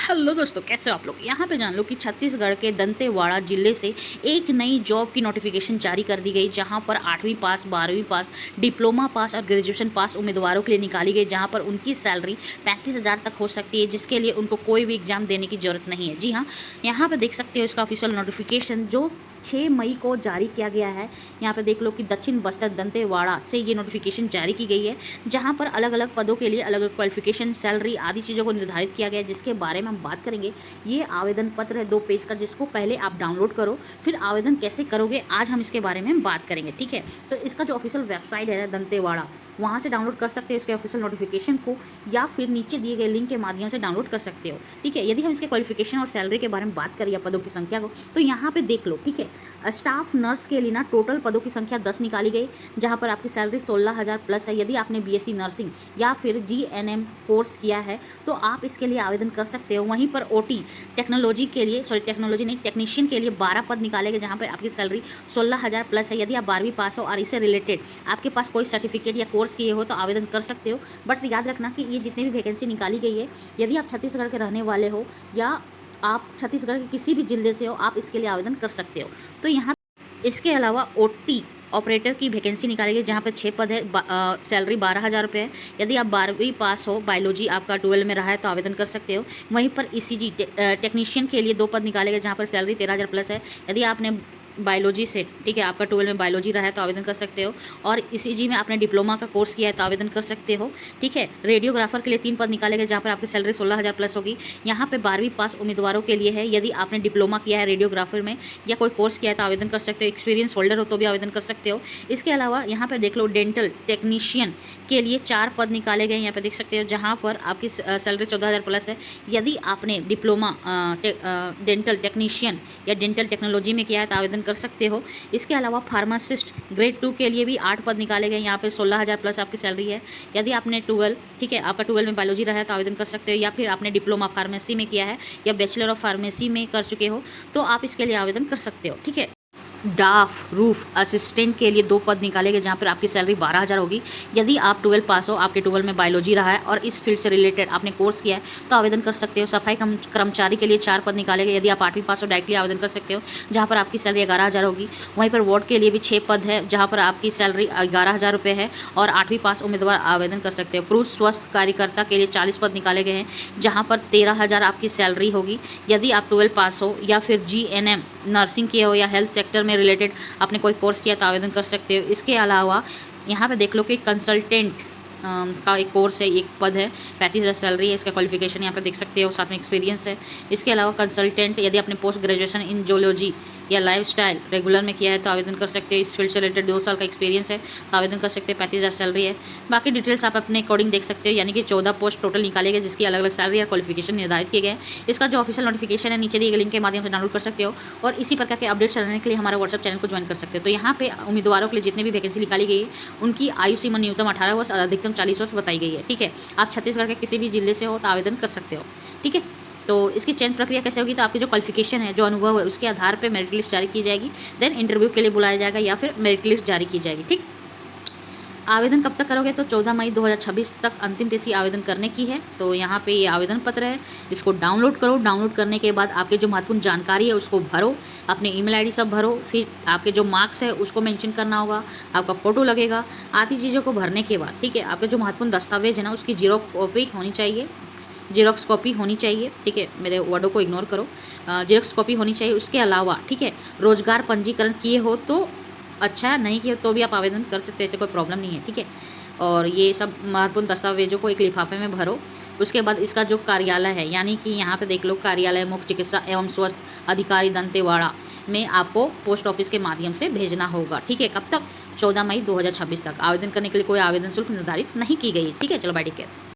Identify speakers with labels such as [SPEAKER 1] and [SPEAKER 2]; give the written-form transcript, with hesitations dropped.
[SPEAKER 1] Hello दोस्तों, कैसे हो आप लोग। यहाँ पे जान लो कि छत्तीसगढ़ के दंतेवाड़ा जिले से एक नई जॉब की नोटिफिकेशन जारी कर दी गई, जहाँ पर 8वीं पास, 12वीं पास, डिप्लोमा पास और ग्रेजुएशन पास उम्मीदवारों के लिए निकाली गई, जहाँ पर उनकी सैलरी 35,000 तक हो सकती है, जिसके लिए उनको कोई भी एग्जाम देने की जरूरत नहीं है। जी हाँ, यहाँ पर देख सकते हो इसका ऑफिशियल नोटिफिकेशन जो 6 मई को जारी किया गया है। यहाँ पे देख लो कि दक्षिण बस्तर दंतेवाड़ा से ये नोटिफिकेशन जारी की गई है, जहाँ पर अलग अलग पदों के लिए अलग अलग क्वालिफिकेशन, सैलरी आदि चीज़ों को निर्धारित किया गया है, जिसके बारे में हम बात करेंगे। ये आवेदन पत्र है 2 पेज का, जिसको पहले आप डाउनलोड करो, फिर आवेदन कैसे करोगे आज हम इसके बारे में बात करेंगे। ठीक है, तो इसका जो ऑफिशियल वेबसाइट है दंतेवाड़ा, वहाँ से डाउनलोड कर सकते हो इसके ऑफिशियल नोटिफिकेशन को, या फिर नीचे दिए गए लिंक के माध्यम से डाउनलोड कर सकते हो। ठीक है, यदि हम इसके क्वालिफिकेशन और सैलरी के बारे में बात करें या पदों की संख्या को, तो यहाँ पे देख लो। ठीक है, स्टाफ नर्स के लिए ना टोटल पदों की संख्या 10 निकाली गई, जहाँ पर आपकी सैलरी 16,000 प्लस है। यदि आपने बीएससी नर्सिंग या फिर जीएनएम कोर्स किया है तो आप इसके लिए आवेदन कर सकते हो। वहीं पर ओटी टेक्नोलॉजी के लिए, टेक्नोलॉजी नहीं, टेक्नीशियन के लिए 12 पद निकाले गए, जहाँ पर आपकी सैलरी 16,000 प्लस है। यदि आप 12वीं पास हो और इससे रिलेटेड आपके पास कोई सर्टिफिकेट या कोर्स किए हो तो आवेदन कर सकते हो। बट याद रखना कि ये जितनी भी वैकेंसी निकाली गई है, यदि आप छत्तीसगढ़ के रहने वाले हो या आप छत्तीसगढ़ के किसी भी जिले से हो, आप इसके लिए आवेदन कर सकते हो। तो यहाँ इसके अलावा ओटी ऑपरेटर की वैकेंसी निकाली गई, जहाँ पर 6 पद है, सैलरी 12,000 रुपये है। यदि आप 12वीं पास हो, बायोलॉजी आपका 12 में रहा है तो आवेदन कर सकते हो। वहीं पर ईसीजी टेक्नीशियन के लिए 2 पद निकाले गए, जहाँ पर सैलरी 13,000 प्लस है। यदि आपने बायोलॉजी से, ठीक है, आपका 12 में बायोलॉजी रहा है तो आवेदन कर सकते हो, और ईसीजी में आपने डिप्लोमा का कोर्स किया है तो आवेदन कर सकते हो। ठीक है, रेडियोग्राफर के लिए 3 पद निकाले गए, जहाँ पर आपकी सैलरी 16,000 प्लस होगी। यहाँ पे 12वीं पास उम्मीदवारों के लिए है। यदि आपने डिप्लोमा किया है रेडियोग्राफर में या कोई कोर्स किया है तो आवेदन कर सकते हो। एक्सपीरियंस होल्डर हो तो भी आवेदन कर सकते हो। इसके अलावा यहाँ पर देख लो, डेंटल टेक्नीशियन के लिए 4 पद निकाले गए, यहाँ पर देख सकते हो, जहाँ पर आपकी सैलरी 14,000 प्लस है। यदि आपने डिप्लोमा डेंटल टेक्नीशियन या डेंटल टेक्नोलॉजी में किया है तो आवेदन कर सकते हो। इसके अलावा फार्मासिस्ट ग्रेड 2 के लिए भी 8 पद निकाले गए, यहाँ पे 16,000 प्लस आपकी सैलरी है। यदि आपने 12, ठीक है, आपका 12 में बायोलॉजी रहा है तो आवेदन कर सकते हो, या फिर आपने डिप्लोमा फार्मेसी में किया है या बैचलर ऑफ फार्मेसी में कर चुके हो तो आप इसके लिए आवेदन कर सकते हो। ठीक है, डाफ रूफ असिस्टेंट के लिए 2 पद निकाले गए, जहाँ पर आपकी सैलरी 12,000 होगी। यदि आप 12 पास हो, आपके 12 में बायोलॉजी रहा है और इस फील्ड से रिलेटेड आपने कोर्स किया है तो आवेदन कर सकते हो। सफाई कर्मचारी के लिए 4 पद निकाले गए। यदि आप 8वीं पास हो, डायरेक्टली आवेदन कर सकते हो, जहाँ पर आपकी सैलरी 11,000 होगी। वहीं पर वार्ड के लिए भी 6 पद है, जहाँ पर आपकी सैलरी 11,000 रुपये है, और 8वीं पास उम्मीदवार आवेदन कर सकते हो। पुरुष स्वास्थ्य कार्यकर्ता के लिए 40 पद निकाले गए हैं, जहाँ पर 13,000 आपकी सैलरी होगी। यदि आप 12 पास हो या फिर जीएनएम नर्सिंग किए हो या हेल्थ सेक्टर में रिलेटेड आपने कोई कोर्स किया तो आवेदन कर सकते हो। इसके अलावा यहाँ पे देख लो कि कंसल्टेंट का एक कोर्स है, एक पद है, 35,000 सैलरी है। इसका क्वालिफिकेशन यहाँ पे देख सकते हो, साथ में एक्सपीरियंस है। इसके अलावा कंसल्टेंट, यदि आपने पोस्ट ग्रेजुएशन इन जूलॉजी या लाइफस्टाइल रेगुलर में किया है तो आवेदन कर सकते हो। इस फील्ड से रिलेटेड 2 साल का एक्सपीरियंस है तो आवेदन कर सकते हैं। 35,000 सैलरी है। बाकी डिटेल्स आप अपने अकॉर्डिंग देख सकते हो, यानी कि 14 पोस्ट टोटल निकाले गए, जिसकी अलग अलग सैलरी और क्वालिफिकेशन निर्धारित किए गए। इसका जो ऑफिशियल नोटिफिकेशन है नीचे दिए गए लिंक के माध्यम से डाउनलोड कर सकते हो, और इसी प्रकार के अपडेट्स जानने के लिए हमारे व्हाट्सएप चैनल को ज्वाइन कर सकते हो। तो यहाँ पे उम्मीदवारों के लिए जितनी भी वैकेंसी निकाली गई है उनकी आयु सीमा न्यूनतम 18 वर्ष, अधिकतम 40 वर्ष बताई गई है। ठीक है, आप छत्तीसगढ़ के किसी भी जिले से हो तो आवेदन कर सकते हो। ठीक है, तो इसकी चयन प्रक्रिया कैसे होगी, तो आपकी जो क्वालिफिकेशन है, जो अनुभव है, उसके आधार पे मेरिट लिस्ट जारी की जाएगी। देन इंटरव्यू के लिए बुलाया जाएगा या फिर मेरिट लिस्ट जारी की जाएगी। ठीक, आवेदन कब तक करोगे, तो 14 मई 2026 तक अंतिम तिथि आवेदन करने की है। तो यहाँ पे ये आवेदन पत्र है, इसको डाउनलोड करो। डाउनलोड करने के बाद आपके जो महत्वपूर्ण जानकारी है उसको भरो, अपनी ईमेल आईडी सब भरो, फिर आपके जो मार्क्स है उसको मेंशन करना होगा, आपका फोटो लगेगा। आदि चीज़ों को भरने के बाद, ठीक है, आपके जो महत्वपूर्ण दस्तावेज है ना उसकी जीरोक्स कॉपी होनी चाहिए, जीरोक्स कॉपी होनी चाहिए। ठीक है, मेरे वर्डों को इग्नोर करो, जीरोक्स कॉपी होनी चाहिए। उसके अलावा, ठीक है, रोजगार पंजीकरण किए हो तो अच्छा, नहीं किया तो भी आप आवेदन कर सकते हैं, ऐसे कोई प्रॉब्लम नहीं है। ठीक है, और ये सब महत्वपूर्ण दस्तावेजों को एक लिफाफे में भरो। उसके बाद इसका जो कार्यालय है, यानी कि यहाँ पे देख लो, कार्यालय मुख्य चिकित्सा एवं स्वास्थ्य अधिकारी दंतेवाड़ा में आपको पोस्ट ऑफिस के माध्यम से भेजना होगा। ठीक है, कब तक, 14 मई 2026 तक। आवेदन करने के लिए कोई आवेदन शुल्क निर्धारित नहीं की गई। ठीक है, चलो बाय, टेक केयर।